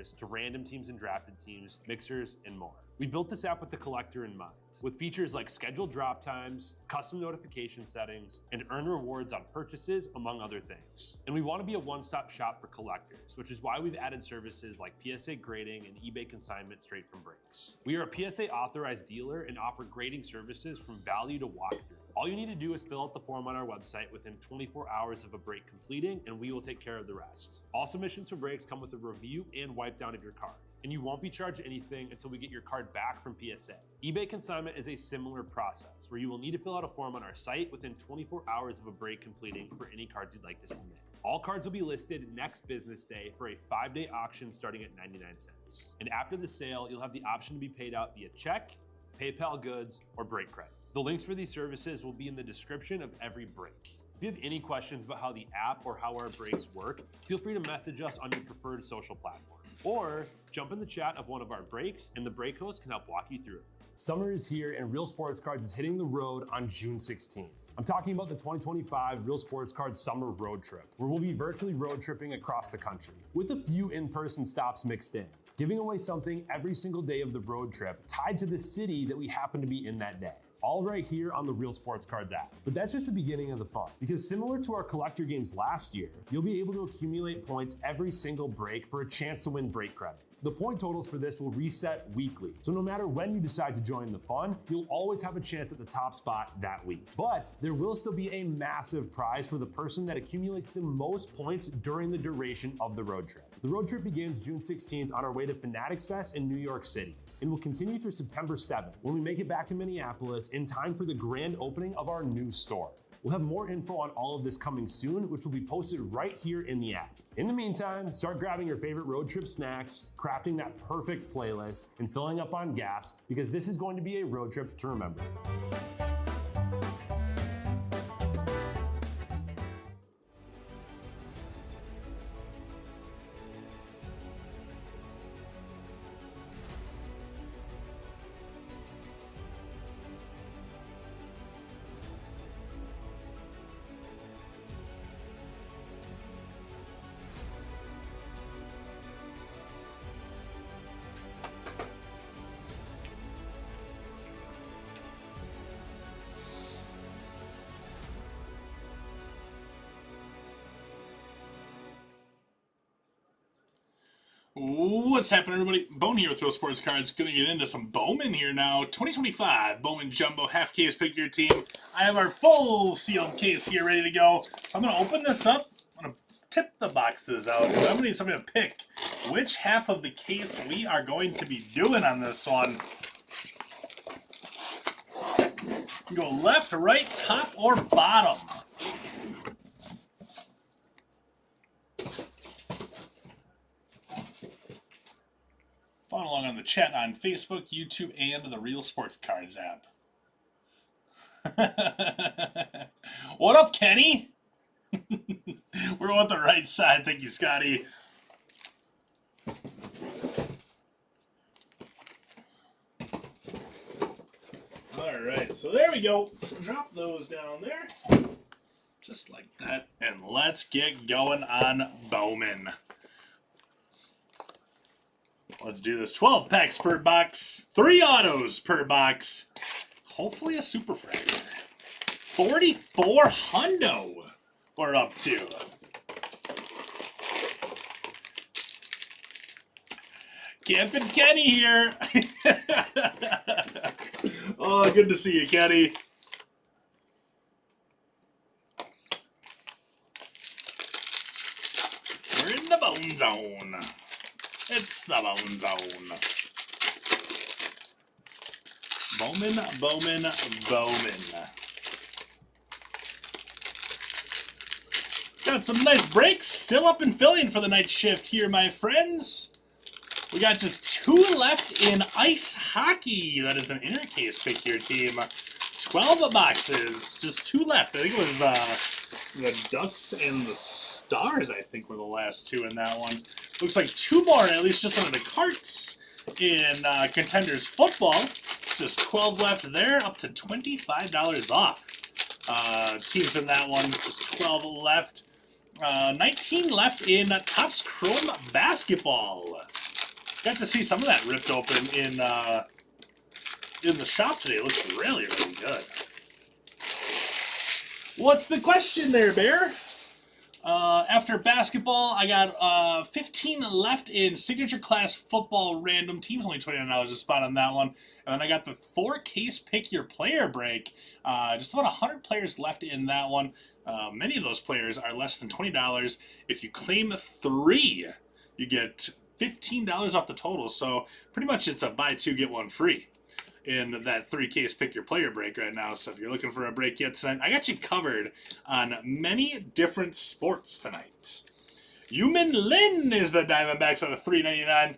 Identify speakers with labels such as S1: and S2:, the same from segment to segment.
S1: players to random teams and drafted teams, mixers, and more. We built this app with the collector in mind, with features like scheduled drop times, custom notification settings, and earn rewards on purchases, among other things. And we want to be a one-stop shop for collectors, which is why we've added services like PSA grading and eBay consignment straight from breaks. We are a PSA authorized dealer and offer grading services from value to walkthrough. All you need to do is fill out the form on our website within 24 hours of a break completing, and we will take care of the rest. All submissions for breaks come with a review and wipe down of your card, and you won't be charged anything until we get your card back from PSA. eBay consignment is a similar process, where you will need to fill out a form on our site within 24 hours of a break completing for any cards you'd like to submit. All cards will be listed next business day for a 5-day auction starting at 99 cents. And after the sale, you'll have the option to be paid out via check, PayPal goods, or break credit. The links for these services will be in the description of every break. If you have any questions about how the app or how our breaks work, feel free to message us on your preferred social platform. Or jump in the chat of one of our breaks and the break host can help walk you through it. Summer is here and Real Sports Cards is hitting the road on June 16th. I'm talking about the 2025 Real Sports Cards Summer Road Trip, where we'll be virtually road tripping across the country, with a few in-person stops mixed in, giving away something every single day of the road trip tied to the city that we happen to be in that day. All right here on the Real Sports Cards app. But that's just the beginning of the fun, because similar to our collector games last year, you'll be able to accumulate points every single break for a chance to win break credit. The point totals for this will reset weekly, so no matter when you decide to join the fun, you'll always have a chance at the top spot that week. But there will still be a massive prize for the person that accumulates the most points during the duration of the road trip. The road trip begins June 16th on our way to Fanatics Fest in New York City, and will continue through September 7th when we make it back to Minneapolis in time for the grand opening of our new store. We'll have more info on all of this coming soon, which will be posted right here in the app. In the meantime, start grabbing your favorite road trip snacks, crafting that perfect playlist, and filling up on gas, because this is going to be a road trip to remember.
S2: What's happening, everybody? Bone here with Real Sports Cards. Gonna get into some Bowman here now. 2025 Bowman Jumbo half case pick your team. I have our full sealed case here ready to go. I'm gonna open this up. I'm gonna tip the boxes out. I'm gonna need somebody to pick which half of the case we are going to be doing on this one. You go left, right, top, or bottom. Follow along on the chat on Facebook, YouTube, and the Real Sports Cards app. What up, Kenny? We're on the right side. Thank you, Scotty. All right, so there we go. Drop those down there. Just like that. And let's get going on Bowman. Let's do this. 12 packs per box, 3 autos per box, hopefully a super fractor. 44 hundo we're up to. Campin' Kenny here. Oh, good to see you, Kenny. We're in the bone zone. It's the Bone Zone. Bowman, Bowman, Bowman. Got some nice breaks. Still up and filling for the night shift here, my friends. We got just 2 left in ice hockey. That is an inner case pick your team. 12 boxes. Just 2 left. I think it was the Ducks and the Stars, I think, were the last 2 in that one. Looks like 2 more, at least just one of the carts in Contenders Football. Just 12 left there, up to $25 off. Teams in that one, just 12 left. 19 left in Topps Chrome Basketball. Got to see some of that ripped open in the shop today. It looks really, really good. What's the question there, Bear? After basketball, I got 15 left in Signature Class Football Random Teams. Only $29 a spot on that one. And then I got the 4-case Pick Your Player break. Just about 100 players left in that one. Many of those players are less than $20. If you claim 3, you get $15 off the total. So pretty much it's a buy 2, get 1 free in that 3-case Pick Your Player break right now. So if you're looking for a break yet tonight, I got you covered on many different sports tonight. Yumin Lin is the Diamondbacks on a $3.99.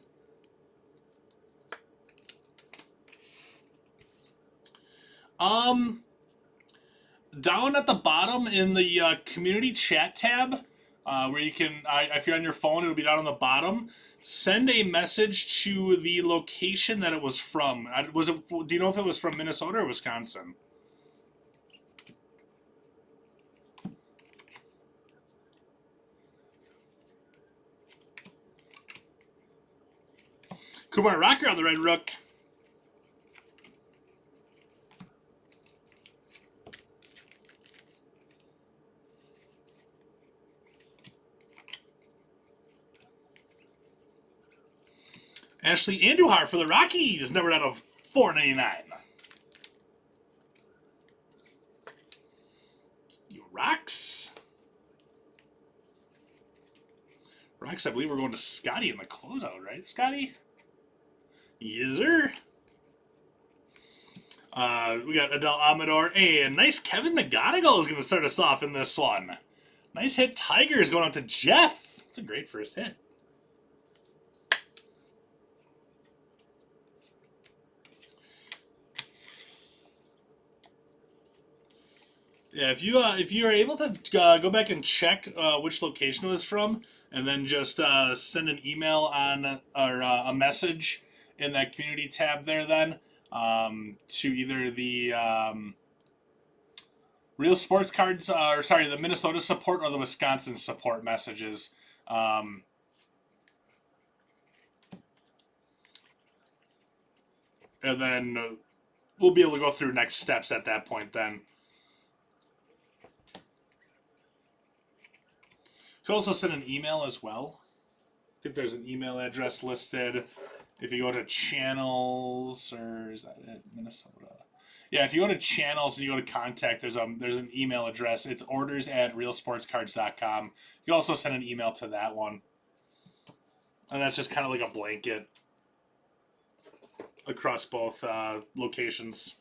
S2: Down at the bottom in the community chat tab, where you can, if you're on your phone, it'll be down on the bottom. Send a message to the location that it was from. Do you know if it was from Minnesota or Wisconsin? Kumar Rocker on the Red Rook. Ashley Andujar for the Rockies, numbered out of $4.99. You rocks. Rocks, I believe we're going to Scotty in the closeout, right, Scotty? Yes, sir. We got Adel Amador, and nice Kevin McGonigal is going to start us off in this one. Nice hit, Tigers going out to Jeff. That's a great first hit. Yeah, if you are able to go back and check which location it was from, and then just send an email on or a message in that community tab there, then to either the Real Sports Cards, or sorry, the Minnesota support or the Wisconsin support messages. And then we'll be able to go through next steps at that point then. You can also send an email as well. I think there's an email address listed. If you go to channels, or is that it? Minnesota? Yeah, if you go to channels and you go to contact, there's an email address. It's orders@realsportscards.com. You can also send an email to that one. And that's just kind of like a blanket across both locations.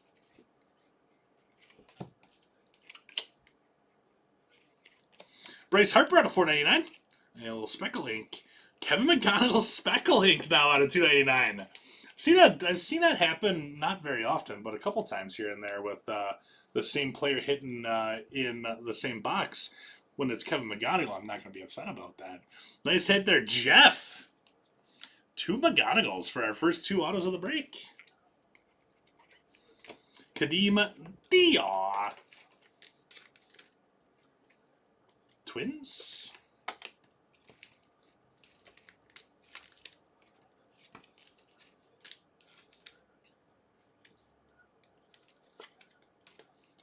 S2: Bryce Harper out of $4.99. And a little Speckle Ink. Kevin McGonigal's Speckle Ink now out of $2.99. I've seen that happen not very often, but a couple times here and there with the same player hitting in the same box. When it's Kevin McGonigal, I'm not going to be upset about that. Nice hit there, Jeff. 2 McGonigals for our first 2 autos of the break. Kadeem Diaw. Twins.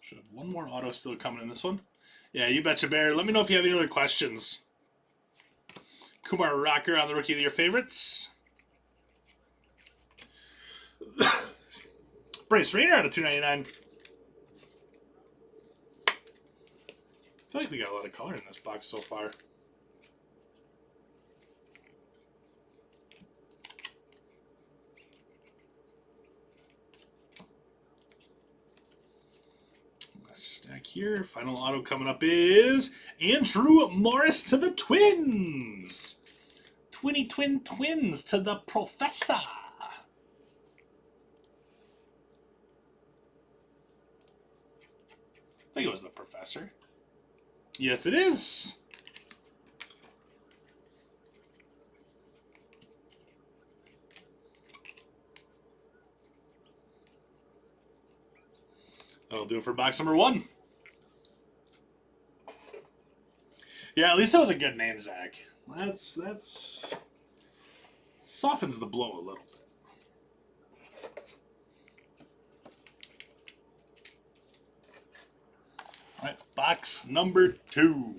S2: Should have one more auto still coming in this one. Yeah, you betcha, Bear. Let me know if you have any other questions. Kumar Rocker on the Rookie of the Year favorites. Bryce Rayner out of $2.99. I feel like we got a lot of color in this box so far. Last stack here. Final auto coming up is Andrew Morris to the Twins. Twins to the Professor. I think it was the Professor. Yes, it is. That'll do it for box number 1. Yeah, at least that was a good name, Zach. That's Softens the blow a little bit. All right, box number 2.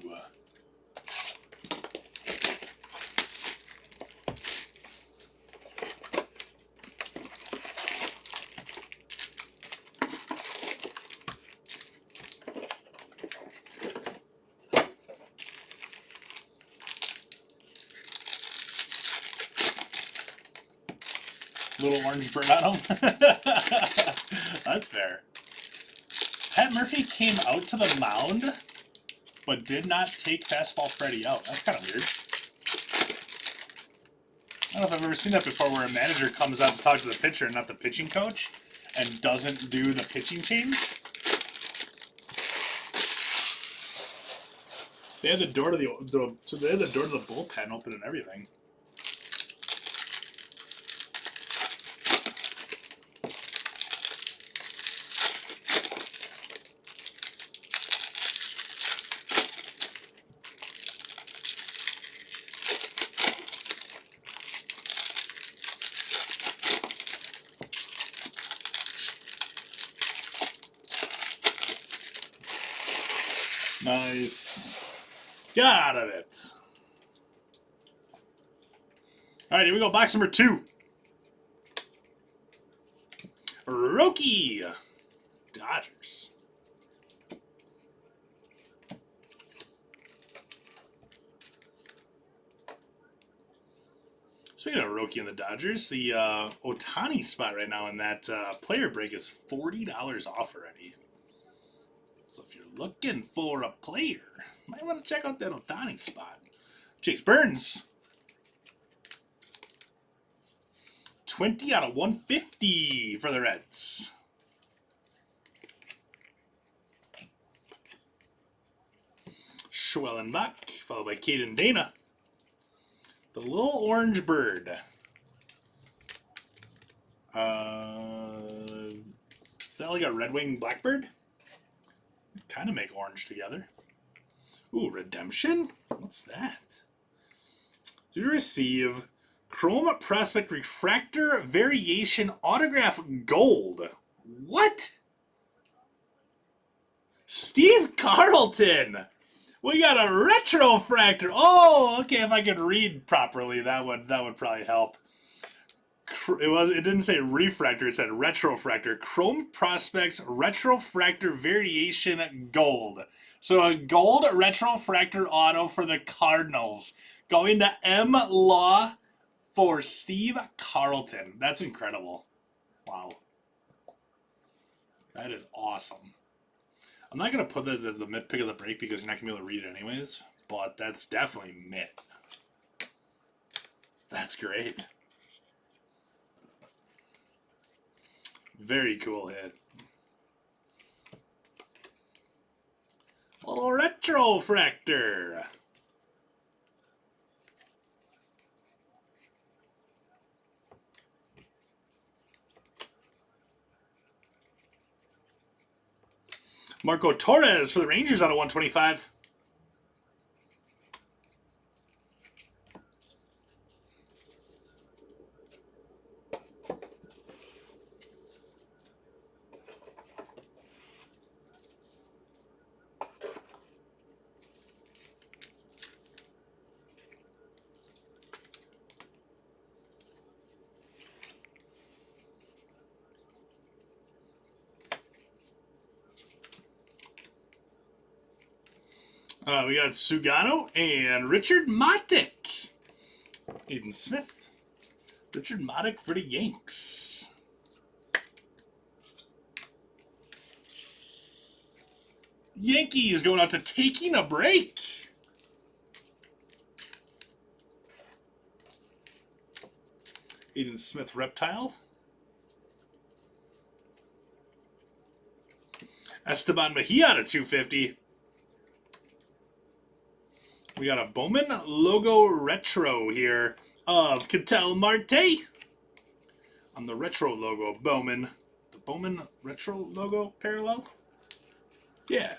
S2: Little orange bird on him. That's fair. Pat Murphy came out to the mound, but did not take Fastball Freddy out. That's kind of weird. I don't know if I've ever seen that before, where a manager comes out to talk to the pitcher and not the pitching coach, and doesn't do the pitching change. They had the door to the bullpen open and everything. Nice. Got out of it. All right, here we go. Box number 2. Roki. Dodgers. Speaking of Roki and the Dodgers, the Ohtani spot right now in that player break is $40 off already. So if you're looking for a player, might want to check out that Ohtani spot. Chase Burns. 20 out of 150 for the Reds. Schwellenbach, followed by Caden Dana. The little orange bird. Is that like a Red Wing Blackbird? Kind of make orange together. Ooh, Redemption? What's that? You receive Chrome Prospect Refractor Variation Autograph Gold. What? Steve Carlton! We got a Retrofractor. Oh, okay, if I could read properly, that would probably help. It didn't say refractor, it said retrofractor. Chrome Prospects Retrofractor Variation Gold. So a gold retrofractor auto for the Cardinals. Going to M. Law for Steve Carlton. That's incredible. Wow. That is awesome. I'm not going to put this as the mid pick of the break because you're not going to be able to read it anyways. But that's definitely mid. That's great. Very cool hit. Little Retrofractor. Marco Torres for the Rangers out of 125. We got Sugano and Richard Matic. Aiden Smith. Richard Matic for the Yanks. Yankees going out to Taking a Break. Aiden Smith Reptile. Esteban Mejia to 250. We got a Bowman logo retro here of Ketel Marte. On the retro logo, Bowman. The Bowman retro logo parallel? Yeah.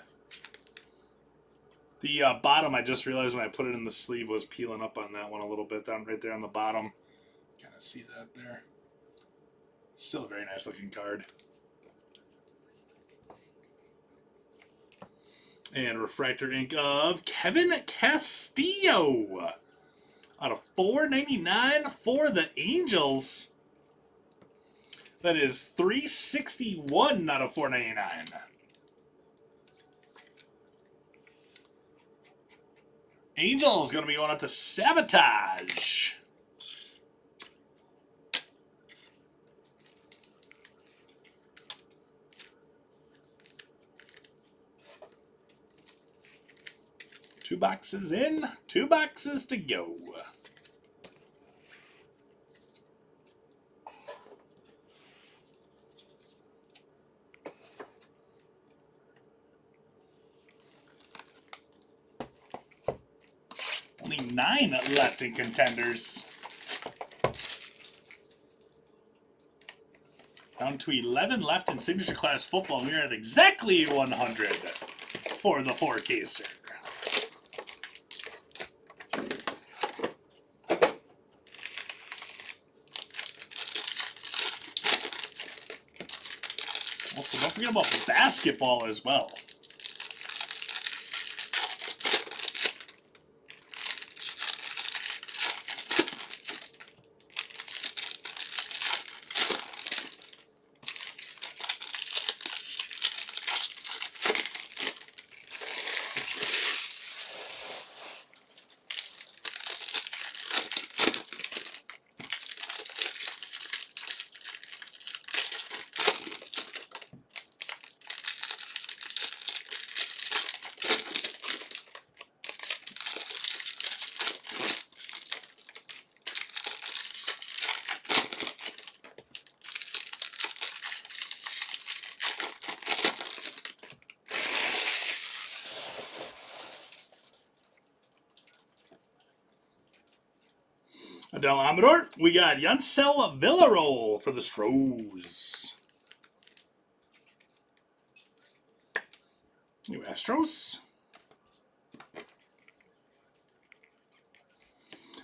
S2: The bottom, I just realized when I put it in the sleeve, was peeling up on that one a little bit down right there on the bottom. Kind of see that there. Still a very nice looking card. And refractor ink of Kevin Castillo out of $4.99 for the Angels. That is $361 out of $4.99. Angels going to be going up to Sabotage. Two boxes in, 2 boxes to go. Only 9 left in contenders. Down to 11 left in Signature Class Football. We're at exactly 100 for the 4-caser. Also, don't forget about basketball as well. Adel Amador, we got Yancel Villarreal for the Stros. New Astros.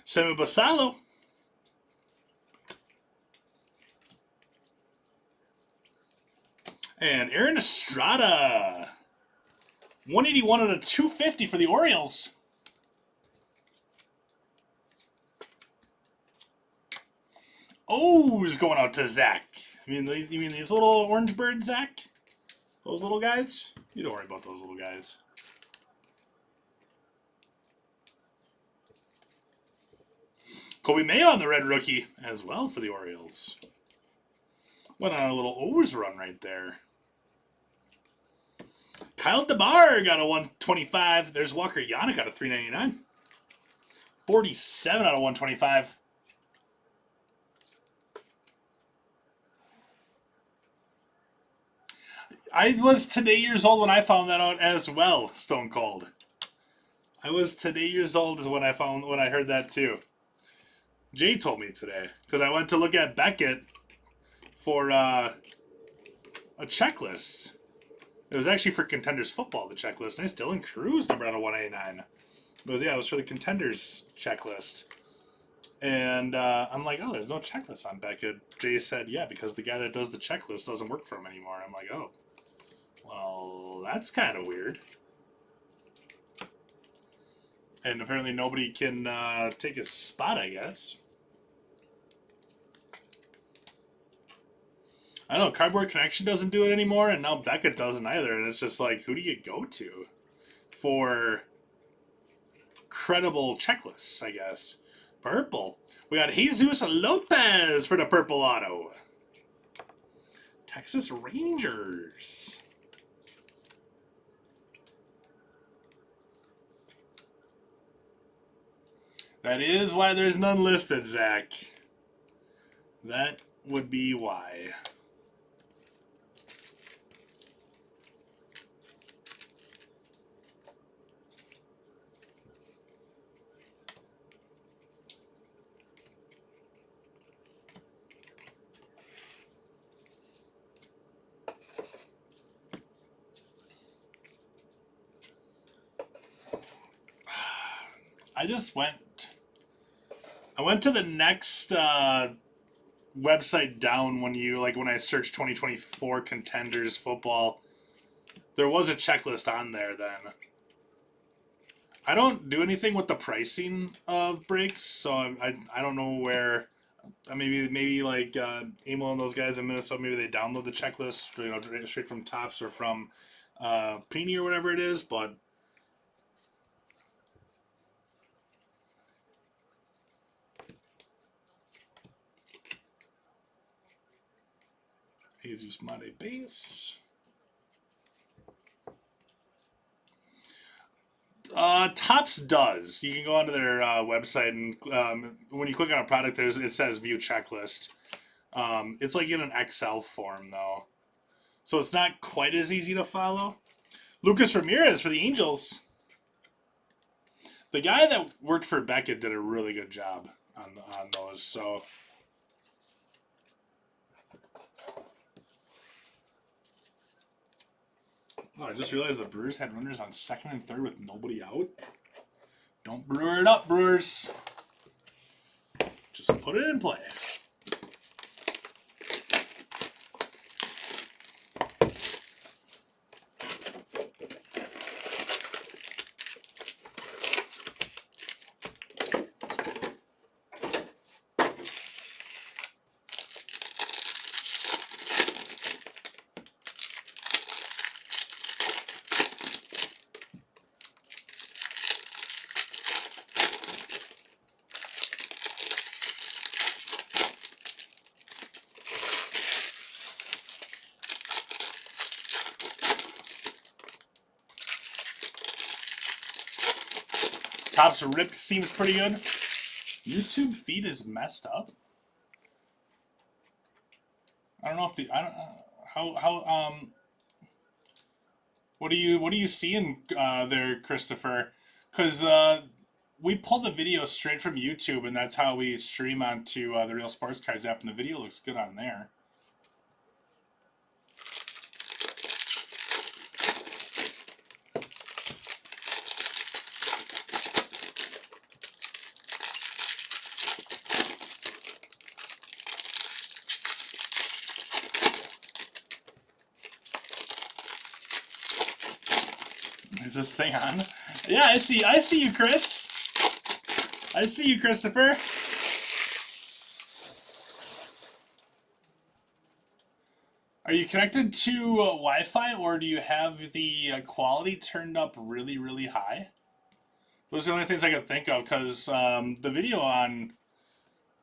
S2: Samuel Basallo. And Aaron Estrada. 181 out of 250 for the Orioles. O's going out to Zach. You mean these little orange birds, Zach? Those little guys? You don't worry about those little guys. Kobe Mayo on the red rookie as well for the Orioles. Went on a little O's run right there. Kyle DeBar got a 125. There's Walker Yannick out of 399. 47 out of 125. I was today years old when I found that out as well, Stone Cold. I was today years old is when I heard that too. Jay told me today because I went to look at Beckett for a checklist. It was actually for Contenders Football, the checklist. Nice Dylan Cruz number out of 189. But yeah, it was for the Contenders checklist. And I'm like, oh, there's no checklist on Beckett. Jay said, yeah, because the guy that does the checklist doesn't work for him anymore. I'm like, oh. Well, that's kind of weird. And apparently nobody can take his spot, I guess. I know, Cardboard Connection doesn't do it anymore, and now Beckett doesn't either. And it's just like, who do you go to for credible checklists, I guess? Purple. We got Jesus Lopez for the purple auto. Texas Rangers. That is why there's none listed, Zach. That would be why. I went to the next website down when I searched 2024 contenders football. There was a checklist on there then. I don't do anything with the pricing of breaks, so I don't know where. Maybe like Emil and those guys in Minnesota, maybe they download the checklist, straight from Topps or from Panini or whatever it is. But Jesus Mate base. Topps does. You can go onto their website, and when you click on a product, it says View Checklist. It's like in an Excel form, though. So it's not quite as easy to follow. Lucas Ramirez for the Angels. The guy that worked for Beckett did a really good job on those. So I just realized the Brewers had runners on second and third with nobody out. Don't brewer it up, Brewers. Just put it in play. Topps ripped seems pretty good. YouTube feed is messed up. I don't know if what are you seeing there, Christopher? Because we pull the video straight from YouTube, and that's how we stream onto the Real Sports Cards app, and the video looks good on there. Is this thing on? Yeah, I see you, Chris. I see you, Christopher. Are you connected to Wi-Fi, or do you have the quality turned up really, really high? Those are the only things I can think of, because the video on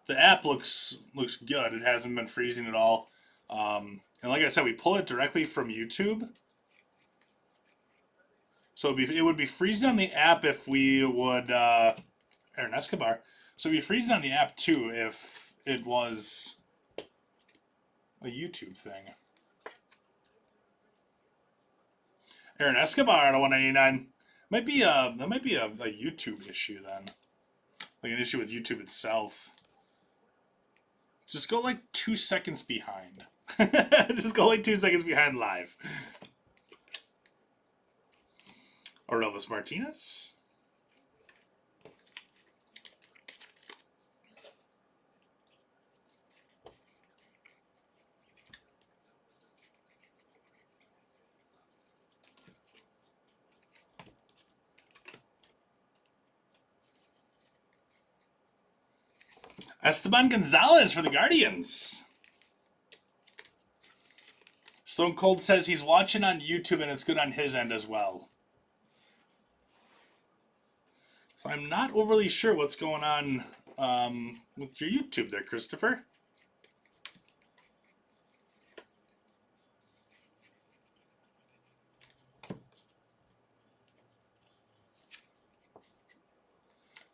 S2: the app looks good. It hasn't been freezing at all. And like I said, we pull it directly from YouTube. So it would be freezing on the app if we would Aaron Escobar. So it'd be freezing on the app too if it was a YouTube thing. Aaron Escobar at a 199. That might be a YouTube issue then. Like an issue with YouTube itself. Just go like 2 seconds behind. Just go like 2 seconds behind live. Orelvis Martinez. Esteban Gonzalez for the Guardians. Stone Cold says he's watching on YouTube and it's good on his end as well. So I'm not overly sure what's going on with your YouTube there, Christopher.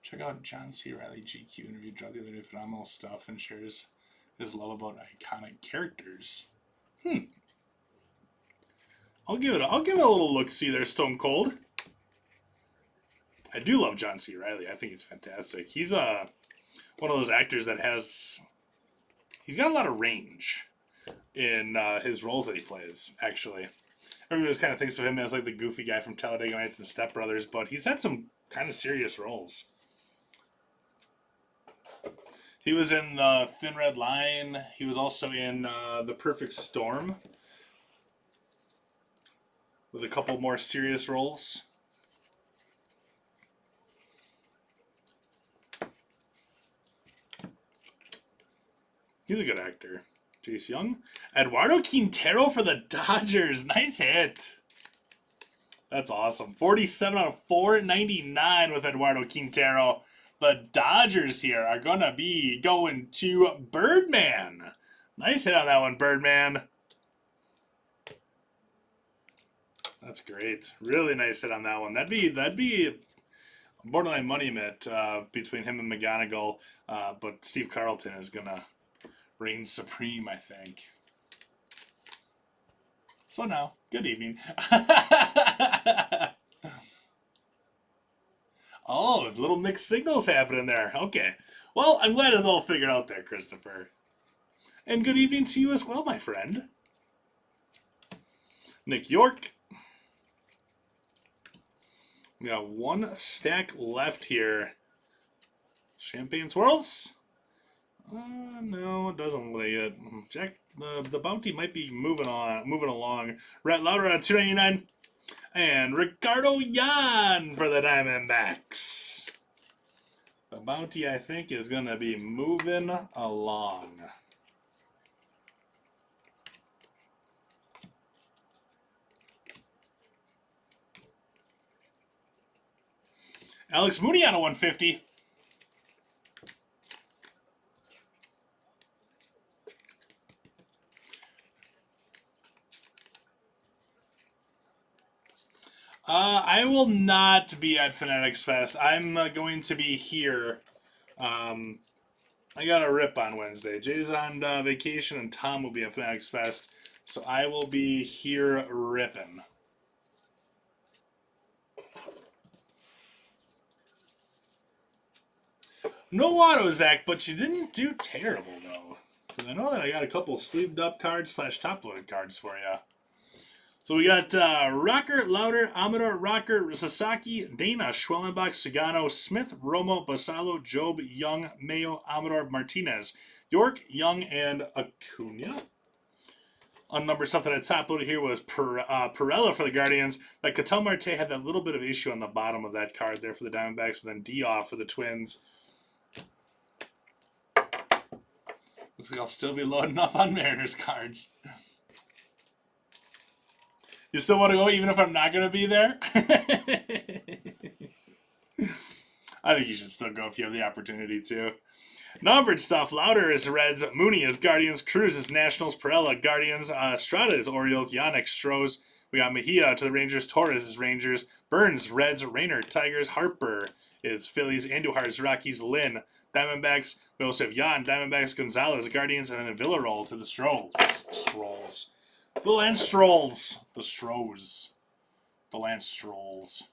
S2: Check out John C. Reilly GQ interview. Dropped the other day, phenomenal stuff, and shares his love about iconic characters. I'll give it a little look-see there, Stone Cold. I do love John C. Reilly. I think he's fantastic. He's one of those actors that he's got a lot of range in his roles that he plays, actually. Everybody just kind of thinks of him as like the goofy guy from Talladega Nights and Step Brothers, but he's had some kind of serious roles. He was in the Thin Red Line. He was also in The Perfect Storm with a couple more serious roles. He's a good actor. Jace Young. Eduardo Quintero for the Dodgers. Nice hit. That's awesome. 47 out of 499 with Eduardo Quintero. The Dodgers here are going to be going to Birdman. Nice hit on that one, Birdman. That's great. Really nice hit on that one. That'd be a borderline money mitt between him and McGonigal. But Steve Carlton is going to reign supreme, I think. So now, good evening. Oh, little mixed signals happening there. Okay. Well, I'm glad it's all figured out there, Christopher. And good evening to you as well, my friend. Nick York. We got one stack left here. Champagne Swirls? No, it doesn't look like it. Jack, the bounty might be moving along. Rat Louder at 299. And Ricardo Yan for the Diamondbacks. The bounty, I think, is going to be moving along. Alex Mooney on a 150. I will not be at Fanatics Fest. I'm going to be here. I got a rip on Wednesday. Jay's on vacation, and Tom will be at Fanatics Fest. So I will be here ripping. No auto, Zach, but you didn't do terrible, though. Because I know that I got a couple sleeved up cards / top-loaded cards for you. So we got Rocker, Louder, Amador, Rocker, Sasaki, Dana, Schwellenbach, Sagano, Smith, Romo, Basalo, Job, Young, Mayo, Amador, Martinez, York, Young, and Acuna. Unnumbered stuff that I top-loaded here was Perella for the Guardians. That Ketel Marte had that little bit of issue on the bottom of that card there for the Diamondbacks, and then Dioff for the Twins. Looks like I'll still be loading up on Mariners cards. You still want to go even if I'm not going to be there? I think you should still go if you have the opportunity to. Numbered stuff. Louder is Reds. Mooney is Guardians. Cruz is Nationals. Perella, Guardians. Estrada is Orioles. Yannick, Stros. We got Mejia to the Rangers. Torres is Rangers. Burns, Reds. Rayner, Tigers. Harper is Phillies. Andujar is Rockies. Lynn, Diamondbacks. We also have Yan, Diamondbacks. Gonzalez, Guardians. And then a Villarreal to the Strolls. The Lance Strolls. The Stros. The Lance Strolls.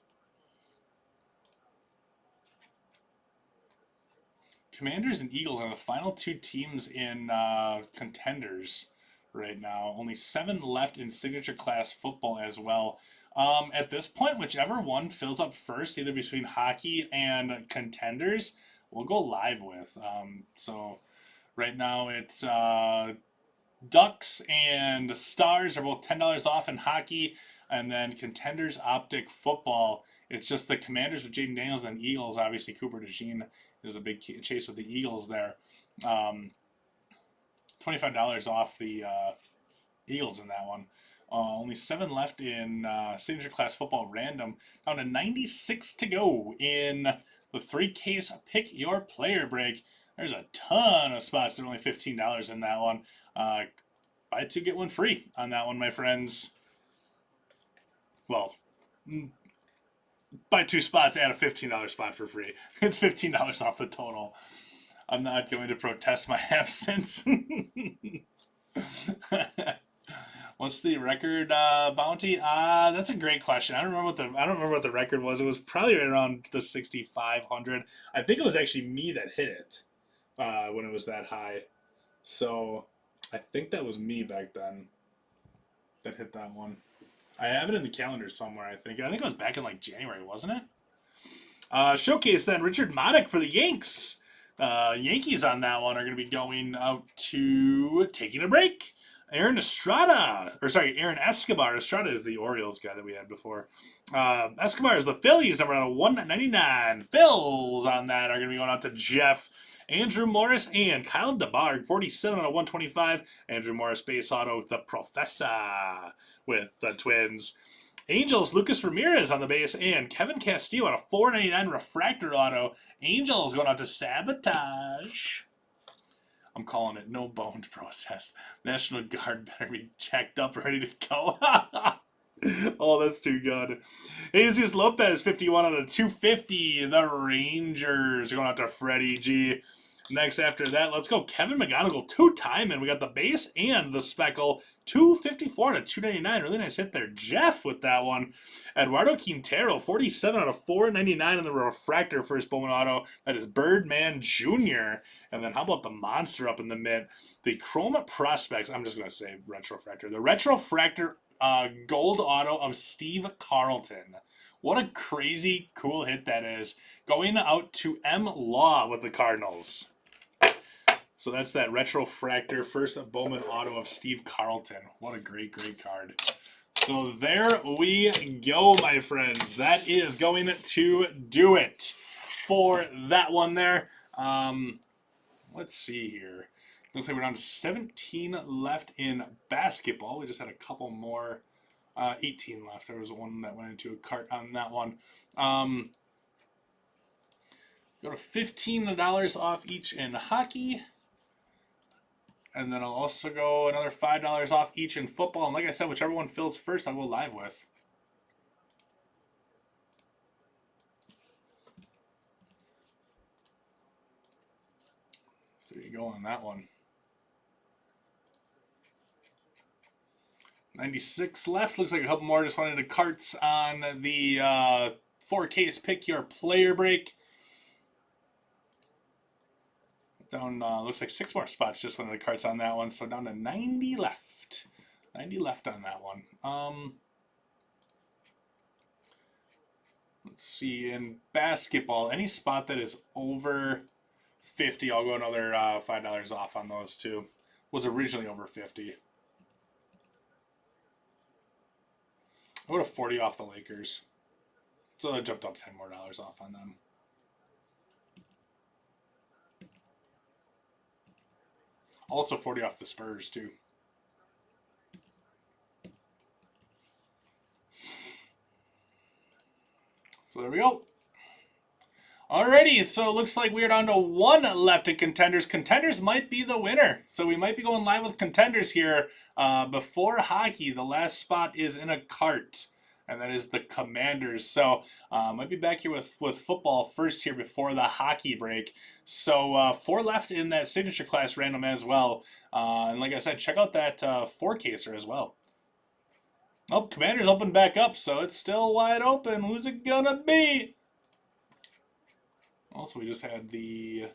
S2: Commanders and Eagles are the final two teams in contenders right now. Only 7 left in signature class football as well. At this point, whichever one fills up first, either between hockey and contenders, we'll go live with. So right now it's Ducks and Stars are both $10 off in hockey, and then Contenders Optic Football. It's just the Commanders with Jaden Daniels and Eagles. Obviously, Cooper DeJean is a big chase with the Eagles there. $25 off the Eagles in that one. Only 7 left in Signature Class Football Random. Down to 96 to go in the 3-case Pick Your Player break. There's a ton of spots. There's only $15 in that one. Buy 2, get 1 free on that one, my friends. Well, buy 2 spots, add a $15 spot for free. It's $15 off the total. I'm not going to protest my absence. What's the record bounty? That's a great question. I don't remember what the record was. It was probably right around the 6,500. I think it was actually me that hit it when it was that high. So I think that was me back then that hit that one. I have it in the calendar somewhere, I think. I think it was back in like January, wasn't it? Showcase then. Richard Maddock for the Yanks. Yankees on that one are going to be going out to Taking a Break. Aaron Escobar. Estrada is the Orioles guy that we had before. Escobar is the Phillies, number out of 199. Phils on that are going to be going out to Jeff. Andrew Morris and Kyle DeBarg, 47 out of 125. Andrew Morris base auto, the Professor with the Twins. Angels, Lucas Ramirez on the base, and Kevin Castillo on a 499 refractor auto. Angels going out to Sabotage. I'm calling it no boned protest. National Guard better be checked up, ready to go. Oh, that's too good. Jesus Lopez, 51 out of 250. The Rangers going out to Freddie G. Next after that, let's go Kevin McGonigal, 2-time, and we got the base and the speckle, 254 to 299. Really nice hit there. Jeff with that one. Eduardo Quintero, 47 out of 499 in the refractor first Bowman auto. That is Birdman Jr. And then how about the monster up in the mid? The Chroma Prospects, I'm just going to say Retrofractor. The Retrofractor gold auto of Steve Carlton. What a crazy cool hit that is. Going out to M. Law with the Cardinals. So that's that Retrofractor first Bowman auto of Steve Carlton. What a great, great card. So there we go, my friends. That is going to do it for that one there. Let's see here. Looks like we're down to 17 left in basketball. We just had a couple more. 18 left. There was one that went into a cart on that one. Go to $15 off each in hockey. And then I'll also go another $5 off each in football. And like I said, whichever one fills first, I'll go live with. So there you go on that one. 96 left. Looks like a couple more just went into carts on the 4Ks Pick Your Player break. Down, looks like 6 more spots just went into the carts on that one. So down to 90 left. 90 left on that one. Let's see, in basketball, any spot that is over 50, I'll go another $5 off on those too. Was originally over 50. I'll go to 40 off the Lakers. So I jumped up $10 more off on them. Also 40 off the Spurs too. So there we go. Alrighty, so it looks like we're down to 1 left in Contenders. Contenders might be the winner. So we might be going live with Contenders here before hockey. The last spot is in a cart, and that is the Commanders. So might be back here with football first here before the hockey break. So 4 left in that signature class random as well. And like I said, check out that 4-caser as well. Oh, Commanders opened back up, so it's still wide open. Who's it gonna be? Also, we just had the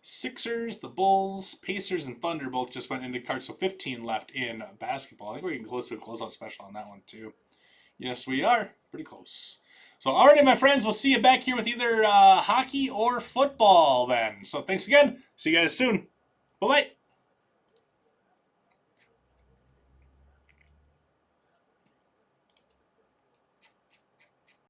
S2: Sixers, the Bulls, Pacers, and Thunder both just went into cards, so 15 left in basketball. I think we're getting close to a closeout special on that one, too. Yes, we are. Pretty close. So, alrighty, my friends, we'll see you back here with either hockey or football then. So, thanks again. See you guys soon. Bye-bye.